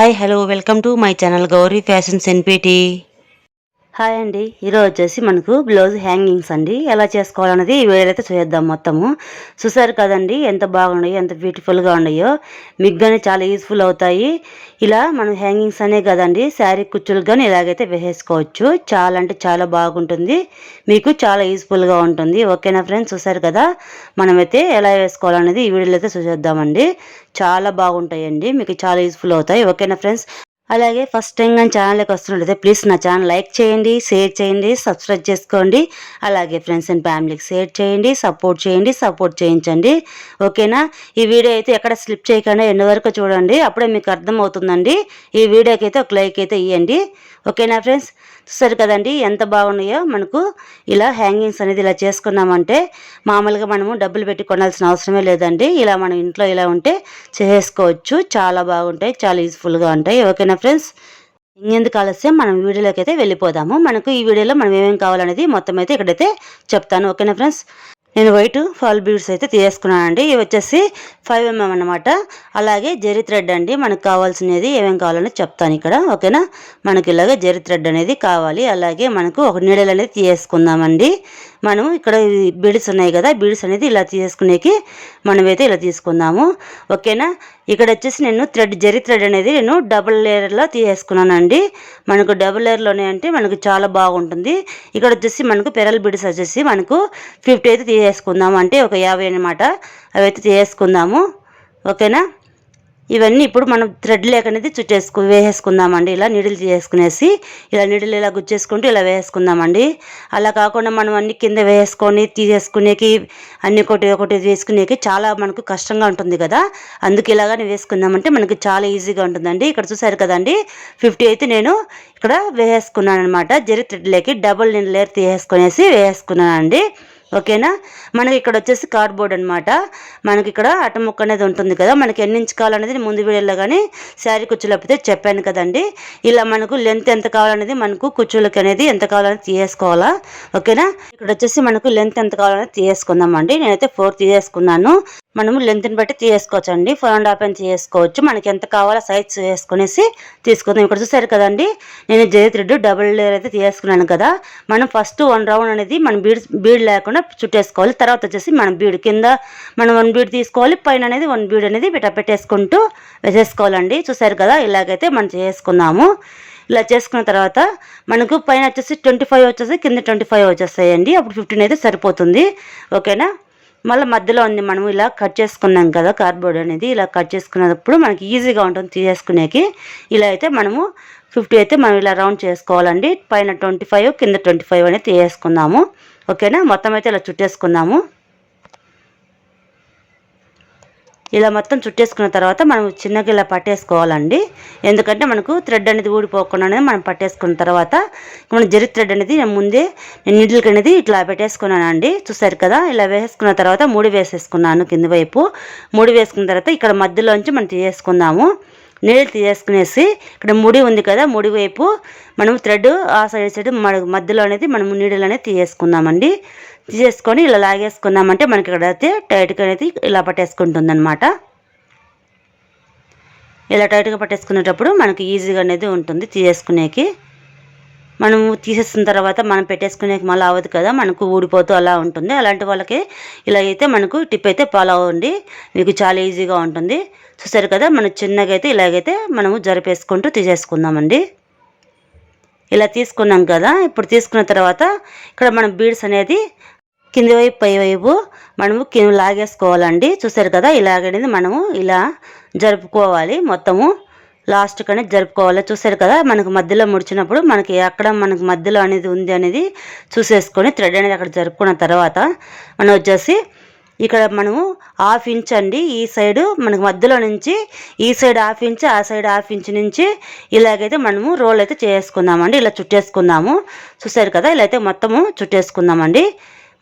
Hi hello welcome to my channel Gauri fashions NPT. Hi అండి, ఈరోజు వచ్చేసి మనకు బ్లౌజ్ హ్యాంగింగ్స్ అండి ఎలా చేసుకోవాలన్నది ఈ వీడియోలో అయితే చూద్దాం. మొత్తము చూసారు కదండి ఎంత బాగున్నాయో, ఎంత బ్యూటిఫుల్గా ఉన్నాయో. మీకు కానీ చాలా యూస్ఫుల్ అవుతాయి. ఇలా మనం హ్యాంగింగ్స్ అనే కదండి శారీ కుచ్చులు కానీ ఇలాగైతే వేసేసుకోవచ్చు. చాలా అంటే చాలా బాగుంటుంది, మీకు చాలా యూస్ఫుల్గా ఉంటుంది. ఓకేనా ఫ్రెండ్స్, చూసారు కదా మనమైతే ఎలా వేసుకోవాలనేది ఈ వీడియోలో అయితే చూద్దామండి. చాలా బాగుంటాయండి, మీకు చాలా యూస్ఫుల్ అవుతాయి. ఓకేనా ఫ్రెండ్స్, అలాగే ఫస్ట్ టైం కానీ ఛానల్కి వస్తున్నట్లయితే ప్లీజ్ నా ఛానల్ లైక్ చేయండి, షేర్ చేయండి, సబ్స్క్రైబ్ చేసుకోండి. అలాగే ఫ్రెండ్స్ అండ్ ఫ్యామిలీకి షేర్ చేయండి, సపోర్ట్ చేయించండి. ఓకేనా, ఈ వీడియో అయితే ఎక్కడ స్లిప్ చేయకుండా ఎండ్ వరకు చూడండి, అప్పుడే మీకు అర్థం అవుతుందండి. ఈ వీడియోకి అయితే ఒక లైక్ అయితే ఇవ్వండి. ఓకేనా ఫ్రెండ్స్, చూసారు కదండి ఎంత బాగున్నాయో. మనకు ఇలా హ్యాంగింగ్స్ అనేది ఇలా చేసుకున్నామంటే మామూలుగా మనము డబ్బులు పెట్టి కొనాల్సిన అవసరమే లేదండి. ఇలా మనం ఇంట్లో ఇలా ఉంటే చేసుకోవచ్చు. చాలా బాగుంటాయి, చాలా యూస్ఫుల్గా ఉంటాయి. ఓకేనా ఫ్రెండ్స్, ఇంకెందుకు ఆలస్యం మనం వీడియోలోకి అయితే వెళ్ళిపోదాము. మనకు ఈ వీడియోలో మనం ఏమేమి కావాలనేది మొత్తం అయితే ఇక్కడైతే చెప్తాను. ఓకేనా ఫ్రెండ్స్, నేను వైట్ ఫాల్ బీడ్స్ అయితే తీసుకున్నానండి. ఇవి వచ్చేసి 5mm అన్నమాట. అలాగే జెరీ థ్రెడ్ అండి, మనకు కావాల్సినది ఏమేమి కావాలని చెప్తాను ఇక్కడ. ఓకేనా, మనకి ఇలాగే జెరీ థ్రెడ్ అనేది కావాలి. అలాగే మనకు ఒక నీడలు అనేది తీసుకుందామండి. మనం ఇక్కడ బీడ్స్ ఉన్నాయి కదా, బీడ్స్ అనేది ఇలా తీసుకునేకి మనమైతే ఇలా తీసుకుందాము. ఓకేనా, ఇక్కడ వచ్చేసి నేను జెరీ థ్రెడ్ అనేది నేను డబుల్ లేయర్లో తీసుకున్నానండి. మనకు డబుల్ లేయర్లోనే అంటే మనకు చాలా బాగుంటుంది. ఇక్కడ వచ్చేసి మనకు పెరల్ బీడ్స్ వచ్చేసి మనకు 50 అయితే తీసుకుందాము, అంటే ఒక 50 అనమాట. అవి అయితే తీసుకుందాము. ఓకేనా, ఇవన్నీ ఇప్పుడు మనం థ్రెడ్ లేక అనేది వేసేసుకుందామండి. ఇలా నీడిల్ చేసుకునేసి ఇలా నీడిల్ ఇలా గుచ్చేసుకుంటూ ఇలా వేసుకుందామండి. అలా కాకుండా మనం అన్ని కింద వేసుకొని తీసేసుకునేకి అన్ని ఒకటి వేసుకునేకి చాలా మనకు కష్టంగా ఉంటుంది కదా. అందుకు ఇలాగానే వేసుకుందామంటే మనకి చాలా ఈజీగా ఉంటుందండి. ఇక్కడ చూసారు కదండి 50 అయితే నేను ఇక్కడ వేసుకున్నాను అనమాట. జెరీ థ్రెడ్ లేకి డబుల్ లేయర్ తీసేసుకునేసి వేసుకున్నానండి. ఓకేనా, మనకి ఇక్కడ వచ్చేసి కార్డ్బోర్డ్ అనమాట. మనకి ఇక్కడ అట్టముక్క అనేది ఉంటుంది కదా, మనకి ఎన్ని ఇంచు కావాలనేది ముందు వీడియోలో కానీ శారీ కుచ్చులైతే చెప్పాను కదండి. ఇలా మనకు లెంత్ ఎంత కావాలనేది మనకు కుచ్చులకి అనేది ఎంత కావాలనేది తీసేసుకోవాలా. ఓకేనా, ఇక్కడ వచ్చేసి మనకు లెంత్ ఎంత కావాలనేది తీసేసుకుందామండి. నేనైతే 4 తీసేసుకున్నాను. మనము లెంత్ని బట్టి తీసుకోవచ్చండి. 4.5 తీసుకోవచ్చు. మనకి ఎంత కావాలో సైజ్ వేసుకునేసి తీసుకుందాం. ఇక్కడ చూసారు కదండి నేను జెరీ థ్రెడ్ డబుల్ లేయర్ అయితే తీసుకున్నాను కదా. మనం ఫస్ట్ 1 రౌండ్ అనేది మనం బీడ్ లేకుండా చుట్టేసుకోవాలి. తర్వాత వచ్చేసి మనం బీడ్ కింద మనం 1 బీడ్ తీసుకోవాలి, పైన అనేది 1 బీడ్ అనేది పెట్టేసుకుంటూ వేసేసుకోవాలండి. చూసారు కదా, ఇలాగైతే మనం చేసుకుందాము. ఇలా చేసుకున్న తర్వాత మనకు పైన వచ్చేసి 25 వచ్చేసి కింద 25 వచ్చేస్తాయండి. అప్పుడు 15 అయితే సరిపోతుంది. ఓకేనా, మళ్ళీ మధ్యలో ఉంది మనం ఇలా కట్ చేసుకున్నాం కదా కార్డ్బోర్డ్ అనేది. ఇలా కట్ చేసుకున్నప్పుడు మనకి ఈజీగా ఉంటుంది తీసేసుకునేకి. ఇలా అయితే మనము 50 అయితే మనం ఇలా రౌండ్ చేసుకోవాలండి. పైన 25 కింద 25 అనేది తీసేసుకుందాము. ఓకేనా, మొత్తం అయితే ఇలా చుట్టేసుకుందాము. ఇలా మొత్తం చుట్టేసుకున్న తర్వాత మనం చిన్నగా ఇలా పట్టేసుకోవాలండి. ఎందుకంటే మనకు థ్రెడ్ అనేది ఊడిపోకుండా మనం పట్టేసుకున్న తర్వాత మనం జెరీ థ్రెడ్ అనేది ముందే నీడిల్కి అనేది ఇట్లా పెట్టేసుకున్నానండి. చూసారు కదా, ఇలా వేసుకున్న తర్వాత 3 వేసేసుకున్నాను కింద వైపు. 3 వేసుకున్న తర్వాత ఇక్కడ మధ్యలోంచి మనం తీసేసుకుందాము. నీళ్ళు తీసేసుకునేసి ఇక్కడ ముడి ఉంది కదా, ముడి వైపు మనం థ్రెడ్ ఆ సైడ్ మధ్యలో అనేది మనం నీడిల్ అనేది తీసేసుకుందామండి. తీసేసుకొని ఇలా లాగేసుకున్నామంటే మనకి ఇక్కడ అయితే టైట్గా అనేది ఇలా పట్టేసుకుంటుంది అనమాట. ఇలా టైట్గా పట్టేసుకునేటప్పుడు మనకి ఈజీగా అనేది ఉంటుంది తీసేసుకునేకి. మనము తీసేసిన తర్వాత మనం పెట్టేసుకునేకి మళ్ళీ అవ్వదు కదా, మనకు ఊడిపోతూ అలా ఉంటుంది. అలాంటి వాళ్ళకి ఇలా అయితే మనకు టిప్ అయితే ఫాలో అవ్వండి, మీకు చాలా ఈజీగా ఉంటుంది. చూసారు కదా, మనం చిన్నగా అయితే ఇలాగైతే మనము జరిపేసుకుంటూ తీసేసుకుందామండి. ఇలా తీసుకున్నాం కదా, ఇప్పుడు తీసుకున్న తర్వాత ఇక్కడ మనం బీడ్స్ అనేది కింది వైపు పై వైపు మనము కింద లాగేసుకోవాలండి. చూసారు కదా, ఇలాగనేది మనము ఇలా జరుపుకోవాలి. మొత్తము లాస్ట్కి అనేది జరుపుకోవాలి. చూసారు కదా, మనకు మధ్యలో ముడిచినప్పుడు మనకి అక్కడ మనకు మధ్యలో అనేది ఉంది అనేది చూసేసుకొని థ్రెడ్ అనేది అక్కడ జరుపుకున్న తర్వాత మనం వచ్చేసి ఇక్కడ మనము 1/2 ఇంచ్ అండి ఈ సైడు మనకు మధ్యలో నుంచి ఈ సైడ్ 1/2 ఇంచ్, ఆ సైడ్ 1/2 ఇంచ్ నుంచి ఇలాగైతే మనము రోల్ అయితే చేసుకుందామండి. ఇలా చుట్టేసుకుందాము. చూసారు కదా, ఇలా అయితే మొత్తము చుట్టేసుకుందామండి.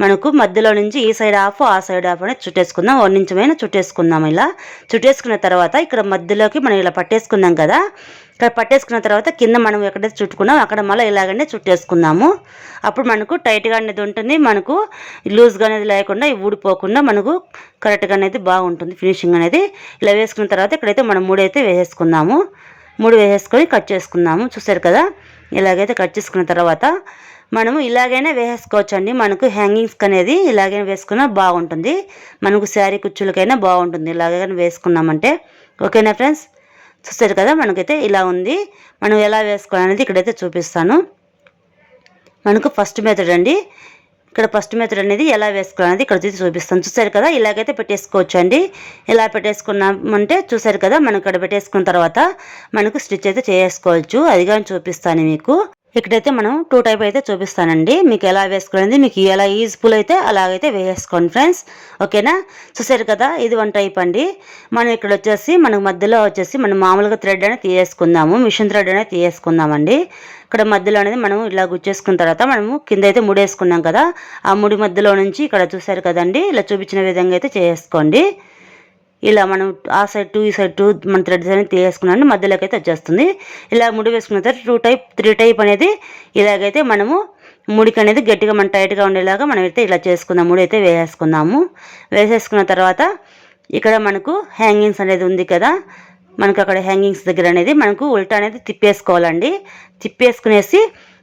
మనకు మధ్యలో నుంచి ఈ సైడ్ హాఫ్, ఆ సైడ్ హాఫ్ అనేది చుట్టేసుకుందాం. 1 ఇంచ్ పైన చుట్టేసుకుందాం. ఇలా చుట్టేసుకున్న తర్వాత ఇక్కడ మధ్యలోకి మనం ఇలా పట్టేసుకుందాం కదా. ఇక్కడ పట్టేసుకున్న తర్వాత కింద మనం ఎక్కడైతే చుట్టుకున్నాం అక్కడ మళ్ళీ ఇలాగనే చుట్టేసుకుందాము. అప్పుడు మనకు టైట్గా అనేది ఉంటుంది, మనకు లూజ్గా అనేది లేకుండా ఊడిపోకుండా మనకు కరెక్ట్గా అనేది బాగుంటుంది ఫినిషింగ్ అనేది. ఇలా వేసుకున్న తర్వాత ఇక్కడైతే మనం 3 అయితే వేసేసుకుందాము. ముడి వేసేసుకొని కట్ చేసుకుందాము. చూసారు కదా, ఇలాగైతే కట్ చేసుకున్న తర్వాత మనము ఇలాగైనా వేసేసుకోవచ్చండి. మనకు హ్యాంగింగ్స్కి అనేది ఇలాగైనా వేసుకున్నా బాగుంటుంది, మనకు శారీ కుచ్చులకైనా బాగుంటుంది ఇలాగైనా వేసుకున్నామంటే. ఓకేనా ఫ్రెండ్స్, చూస్తారు కదా మనకైతే ఇలా ఉంది. మనం ఎలా వేసుకోవాలనేది ఇక్కడైతే చూపిస్తాను. మనకు ఫస్ట్ మెథడ్ అండి, ఇక్కడ ఫస్ట్ మెథడ్ అనేది ఎలా వేసుకోవాలనేది ఇక్కడ చూపిస్తాను. చూసారు కదా, ఇలాగైతే పెట్టేసుకోవచ్చు అండి. ఇలా పెట్టేసుకున్నామంటే చూసారు కదా, మనం ఇక్కడ పెట్టేసుకున్న తర్వాత మనకు స్టిచ్ అయితే చేసుకోవచ్చు. అది కానీ చూపిస్తాను మీకు. ఇక్కడైతే మనం 2 టైప్ అయితే చూపిస్తానండి. మీకు ఎలా వేసుకోవాలనేది మీకు ఎలా యూజ్ఫుల్ అయితే అలాగైతే వేసుకోండి ఫ్రెండ్స్. ఓకేనా, చూసారు కదా, ఇది 1 టైప్ అండి. మనం ఇక్కడ వచ్చేసి మనకు మధ్యలో వచ్చేసి మనం మామూలుగా థ్రెడ్ అనేది తీసేసుకుందాము, మిషన్ థ్రెడ్ అనేది తీసేసుకుందామండి. ఇక్కడ మధ్యలో అనేది మనం ఇలా గుచ్చేసుకున్న తర్వాత మనము కింద అయితే ముడేసుకున్నాం కదా, ఆ ముడి మధ్యలో నుంచి ఇక్కడ చూసారు కదండి, ఇలా చూపించిన విధంగా అయితే చేసుకోండి. ఇలా మనం ఆ సైడ్ 2 ఈ సైడ్ 2 మన థ్రెడ్స్ అనేది తీసేసుకున్నాను, మధ్యలోకి అయితే వచ్చేస్తుంది. ఇలా ముడి వేసుకున్న తర్వాత 2 టైప్ 3 టైప్ అనేది ఇలాగైతే మనము ముడికి అనేది గట్టిగా మనం టైట్గా ఉండేలాగా మనం అయితే ఇలా చేసుకుందాం. ముడి అయితే వేసేసుకుందాము. వేసేసుకున్న తర్వాత ఇక్కడ మనకు హ్యాంగింగ్స్ అనేది ఉంది కదా, మనకు అక్కడ హ్యాంగింగ్స్ దగ్గర అనేది మనకు ఉల్టా అనేది తిప్పేసుకోవాలండి. తిప్పేసుకునేసి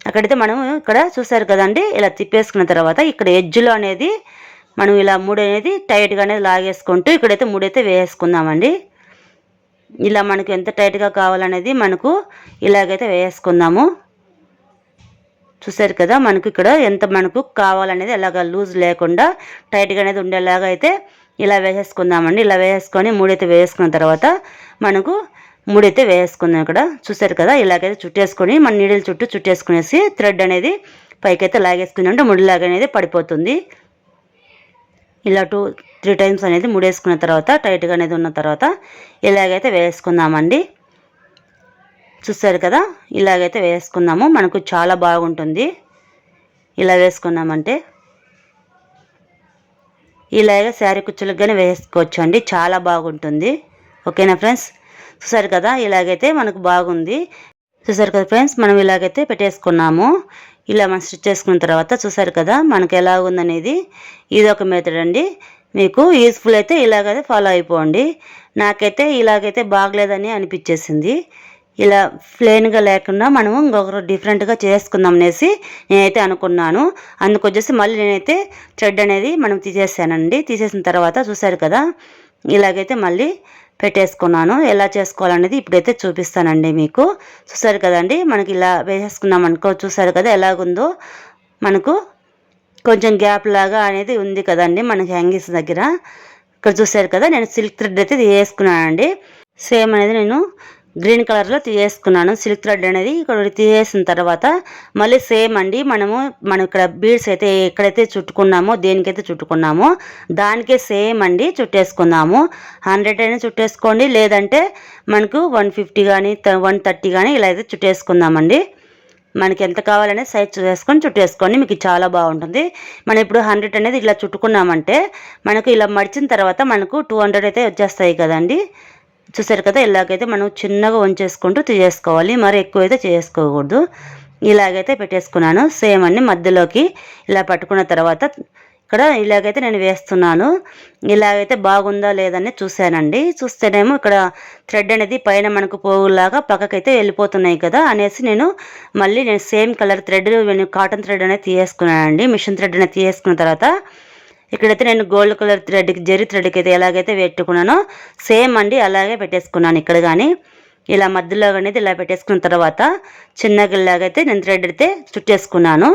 అక్కడైతే మనం ఇక్కడ చూసారు కదండి, ఇలా తిప్పేసుకున్న తర్వాత ఇక్కడ ఎడ్జ్లో అనేది మనం ఇలా ముడి అనేది టైట్గానే లాగేసుకుంటూ ఇక్కడైతే ముడైతే వేసుకుందామండి. ఇలా మనకు ఎంత టైట్గా కావాలనేది మనకు ఇలాగైతే వేసుకుందాము. చూసారు కదా, మనకు ఇక్కడ ఎంత మనకు కావాలనేది అలాగ లూజ్ లేకుండా టైట్గా అనేది ఉండేలాగా అయితే ఇలా వేసేసుకుందామండి. ఇలా వేసుకొని ముడైతే వేసుకున్న తర్వాత మనకు ముడైతే వేసుకుందాం. ఇక్కడ చూసారు కదా, ఇలాగైతే చుట్టేసుకొని మన నీడిల్ చుట్టూ చుట్టేసుకునేసి థ్రెడ్ అనేది పైకైతే లాగేసుకుంటే ముడిలాగా అనేది పడిపోతుంది. ఇలా 2-3 టైమ్స్ అనేది ముడేసుకున్న తర్వాత టైట్గా అనేది ఉన్న తర్వాత ఇలాగైతే వేసుకుందామండి. చూసారు కదా, ఇలాగైతే వేసుకుందాము. మనకు చాలా బాగుంటుంది ఇలా వేసుకున్నామంటే. ఇలాగ శారీ కుచ్చులకు కానీ వేసుకోవచ్చు అండి, చాలా బాగుంటుంది. ఓకేనా ఫ్రెండ్స్, చూసారు కదా, ఇలాగైతే మనకు బాగుంది. చూసారు కదా ఫ్రెండ్స్, మనం ఇలాగైతే పెట్టేసుకున్నాము. ఇలా మనం స్టిచ్ చేసుకున్న తర్వాత చూసారు కదా మనకు ఎలా ఉందనేది. ఇది ఒక మెథడ్ అండి, మీకు యూజ్ఫుల్ అయితే ఇలాగైతే ఫాలో అయిపోండి. నాకైతే ఇలాగైతే బాగలేదని అనిపించేసింది. ఇలా ప్లెయిన్గా లేకుండా మనము ఇంకొకరు డిఫరెంట్గా చేసుకుందాం అనేసి నేనైతే అనుకున్నాను. అందుకొచ్చేసి మళ్ళీ నేనైతే థ్రెడ్ అనేది మనం తీసేసానండి. తీసేసిన తర్వాత చూసారు కదా, ఇలాగైతే మళ్ళీ పెట్టేసుకున్నాను. ఎలా చేసుకోవాలనేది ఇప్పుడైతే చూపిస్తానండి మీకు. చూసారు కదండి, మనకి ఇలా వేసేసుకున్నాం అనుకో. చూసారు కదా ఎలాగుందో, మనకు కొంచెం గ్యాప్ లాగా అనేది ఉంది కదండి మనకి హ్యాంగింగ్స్ దగ్గర. ఇక్కడ చూసారు కదా, నేను సిల్క్ థ్రెడ్ అయితే వేసుకున్నానండి. సేమ్ అనేది నేను గ్రీన్ కలర్లో తీసేసుకున్నాను సిల్క్ థ్రెడ్ అనేది. ఇక్కడ తీసేసిన తర్వాత మళ్ళీ సేమ్ అండి మనం ఇక్కడ బీడ్స్ అయితే ఎక్కడైతే చుట్టుకున్నామో, దేనికైతే చుట్టుకున్నామో దానికే సేమ్ అండి చుట్టేసుకుందాము. 100 అయినా చుట్టేసుకోండి, లేదంటే మనకు 150 కానీ 130 కానీ ఇలా అయితే చుట్టేసుకుందామండి. మనకి ఎంత కావాలనే సైజ్ చూసేసుకొని చుట్టేసుకోండి, మీకు చాలా బాగుంటుంది. మనం ఇప్పుడు 100 అనేది ఇలా చుట్టుకున్నామంటే మనకు ఇలా మడిచిన తర్వాత మనకు 200 అయితే వచ్చేస్తాయి కదండి. చూసారు కదా, ఇలాగైతే మనం చిన్నగా వంచేసుకుంటూ తీసేసుకోవాలి, మరి ఎక్కువ అయితే చేసుకోకూడదు. ఇలాగైతే పెట్టేసుకున్నాను. సేమ్ అన్ని మధ్యలోకి ఇలా పట్టుకున్న తర్వాత ఇక్కడ ఇలాగైతే నేను వేస్తున్నాను. ఇలాగైతే బాగుందా లేదని చూశానండి. చూస్తేనేమో ఇక్కడ థ్రెడ్ అనేది పైన మనకు పోగులాగా పక్కకైతే వెళ్ళిపోతున్నాయి కదా అనేసి నేను same colour thread cotton thread అనేది తీసేసుకున్నానండి. మిషన్ థ్రెడ్ అనేది తీసేసుకున్న తర్వాత ఇక్కడైతే నేను గోల్డ్ కలర్ థ్రెడ్కి జరీ థ్రెడ్కి అయితే ఎలాగైతే పెట్టుకున్నానో సేమ్ అండి అలాగే పెట్టేసుకున్నాను. ఇక్కడ కానీ ఇలా మధ్యలో అనేది ఇలా పెట్టేసుకున్న తర్వాత చిన్నగా ఇలాగైతే నేను థ్రెడ్ అయితే చుట్టేసుకున్నాను.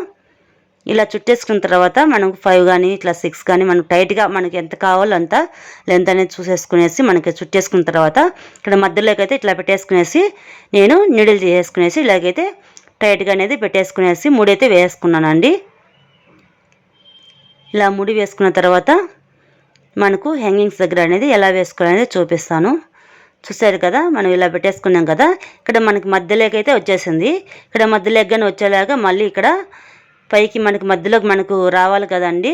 ఇలా చుట్టేసుకున్న తర్వాత మనకు 5 కానీ ఇట్లా 6 కానీ మనకు టైట్గా మనకి ఎంత కావాలో అంత లెంత్ అనేది చూసేసుకునేసి మనకి చుట్టేసుకున్న తర్వాత ఇక్కడ మధ్యలోకి అయితే ఇట్లా పెట్టేసుకునేసి నేను నీడిల్ చేసుకునేసి ఇలాగైతే టైట్గా అనేది పెట్టేసుకునేసి ముడైతే వేసుకున్నానండి. ఇలా ముడి వేసుకున్న తర్వాత మనకు హ్యాంగింగ్స్ దగ్గర అనేది ఎలా వేసుకోవాలనేది చూపిస్తాను. చూసారు కదా, మనం ఇలా పెట్టేసుకున్నాం కదా, ఇక్కడ మనకి మధ్యలోకి అయితే వచ్చేసింది. ఇక్కడ మధ్యలోకి కానీ వచ్చేలాగా మళ్ళీ ఇక్కడ పైకి మనకి మధ్యలోకి మనకు రావాలి కదండి,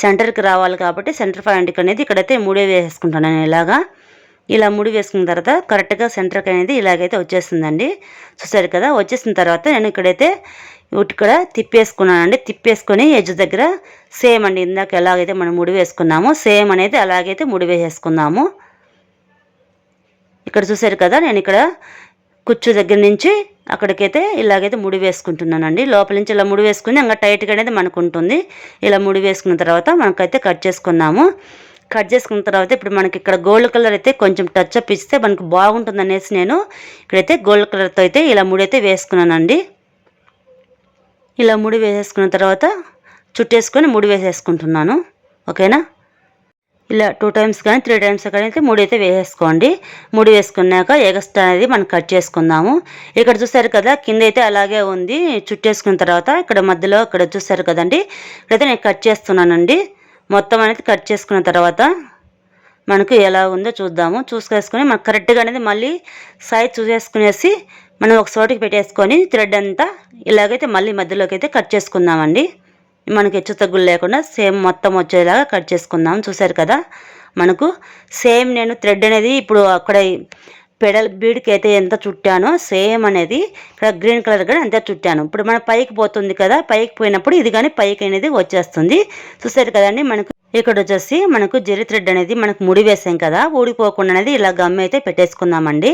సెంటర్కి రావాలి కాబట్టి సెంటర్ పాయింట్కి అనేది ఇక్కడైతే ముడి వేసుకుంటాను నేను. ఇలా ముడి వేసుకున్న తర్వాత కరెక్ట్గా సెంటర్కి అనేది ఇలాగైతే వచ్చేస్తుందండి. చూసారు కదా, వచ్చేసిన తర్వాత నేను ఇక్కడైతే ఇక్కడ తిప్పేసుకున్నానండి. తిప్పేసుకొని ఎడ్జ్ దగ్గర సేమ్ అండి ఇందాక ఎలాగైతే మనం ముడి వేసుకున్నామో సేమ్ అనేది అలాగైతే ముడి వేసేసుకుందాము. ఇక్కడ చూసారు కదా, నేను ఇక్కడ కుచ్చు దగ్గర నుంచి అక్కడికైతే ఇలాగైతే ముడి వేసుకుంటున్నానండి. లోపల నుంచి ఇలా ముడి వేసుకుని ఇంకా టైట్గా అనేది మనకు ఉంటుంది. ఇలా ముడి వేసుకున్న తర్వాత మనకైతే కట్ చేసుకున్నాము. కట్ చేసుకున్న తర్వాత ఇప్పుడు మనకి ఇక్కడ గోల్డ్ కలర్ అయితే కొంచెం టచ్ అప్ ఇస్తే మనకు బాగుంటుంది అనేసి నేను ఇక్కడైతే గోల్డ్ కలర్తో అయితే ఇలా ముడి అయితే వేసుకున్నానండి. ఇలా ముడి వేసేసుకున్న తర్వాత చుట్టేసుకొని ముడి వేసేసుకుంటున్నాను. ఓకేనా, ఇలా 2 టైమ్స్ కానీ 3 టైమ్స్ కానీ అయితే ముడి అయితే వేసేసుకోండి. ముడి వేసుకున్నాక ఎగస్ట్రా అనేది మనం కట్ చేసుకుందాము. ఇక్కడ చూసారు కదా కింద అయితే అలాగే ఉంది. చుట్టేసుకున్న తర్వాత ఇక్కడ మధ్యలో ఇక్కడ చూసారు కదండి, ఇక్కడైతే నేను కట్ చేస్తున్నానండి. మొత్తం అనేది కట్ చేసుకున్న తర్వాత మనకు ఎలా ఉందో చూద్దాము. చూసుకేసుకొని మనకు కరెక్ట్గా అనేది మళ్ళీ సైజ్ చూసేసుకునేసి మనం ఒక చోటికి పెట్టేసుకొని థ్రెడ్ అంతా ఇలాగైతే మళ్ళీ మధ్యలోకి అయితే కట్ చేసుకుందామండి. మనకి హెచ్చు తగ్గులు లేకుండా సేమ్ మొత్తం వచ్చేలాగా కట్ చేసుకుందాం. చూసారు కదా, మనకు సేమ్ నేను థ్రెడ్ అనేది ఇప్పుడు అక్కడ పెడల్ బీడ్కి అయితే ఎంత చుట్టానో సేమ్ అనేది ఇక్కడ గ్రీన్ కలర్ కూడా అంతే చుట్టాను. ఇప్పుడు మన పైకి పోతుంది కదా, పైకి పోయినప్పుడు ఇది కానీ పైకి అనేది వచ్చేస్తుంది. చూసారు కదండి, మనకు ఇక్కడ వచ్చేసి మనకు జెరీ థ్రెడ్ అనేది మనకు ముడి వేసాం కదా, ఊడిపోకుండా అనేది ఇలా గమ్ అయితే పెట్టేసుకుందామండి.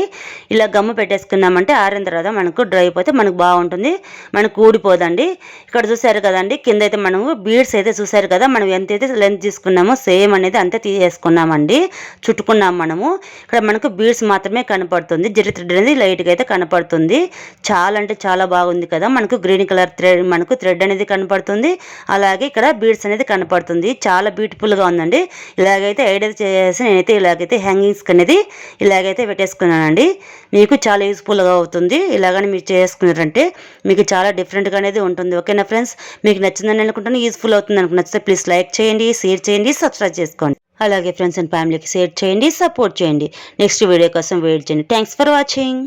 ఇలా గమ్ము పెట్టేసుకున్నామంటే ఆరిన తర్వాత మనకు డ్రై అయిపోతే మనకు బాగుంటుంది, మనకు ఊడిపోదండి. ఇక్కడ చూసారు కదండి, కింద అయితే మనము బీడ్స్ అయితే చూసారు కదా, మనం ఎంతైతే లెంత్ తీసుకున్నామో సేమ్ అనేది అంతే తీసేసుకున్నామండి, చుట్టుకున్నాం మనము. ఇక్కడ మనకు బీడ్స్ మాత్రమే కనపడుతుంది, జెరీ థ్రెడ్ అనేది లైట్గా అయితే కనపడుతుంది. చాలా అంటే చాలా బాగుంది కదా, మనకు గ్రీన్ కలర్ థ్రెడ్ మనకు థ్రెడ్ అనేది కనపడుతుంది, అలాగే ఇక్కడ బీడ్స్ అనేది కనపడుతుంది. చాలా బ్యూటిఫుల్గా ఉందండి. ఇలాగైతే ఐడియా చేసి నేనైతే ఇలాగైతే హ్యాంగింగ్స్ అనేది ఇలాగైతే పెట్టేసుకున్నానండి. మీకు చాలా యూస్ఫుల్గా అవుతుంది. ఇలాగని మీరు చేసుకున్నారంటే మీకు చాలా డిఫరెంట్గా అనేది ఉంటుంది. ఓకేనా ఫ్రెండ్స్, మీకు నచ్చిందని అనుకుంటాను, యూస్ఫుల్ అవుతుంది అనుకుంటే నచ్చితే ప్లీజ్ లైక్ చేయండి, షేర్ చేయండి, సబ్స్క్రైబ్ చేసుకోండి. అలాగే ఫ్రెండ్స్ అండ్ ఫ్యామిలీకి షేర్ చేయండి, సపోర్ట్ చేయండి. నెక్స్ట్ వీడియో కోసం వెయిట్ చేయండి. Thanks for watching.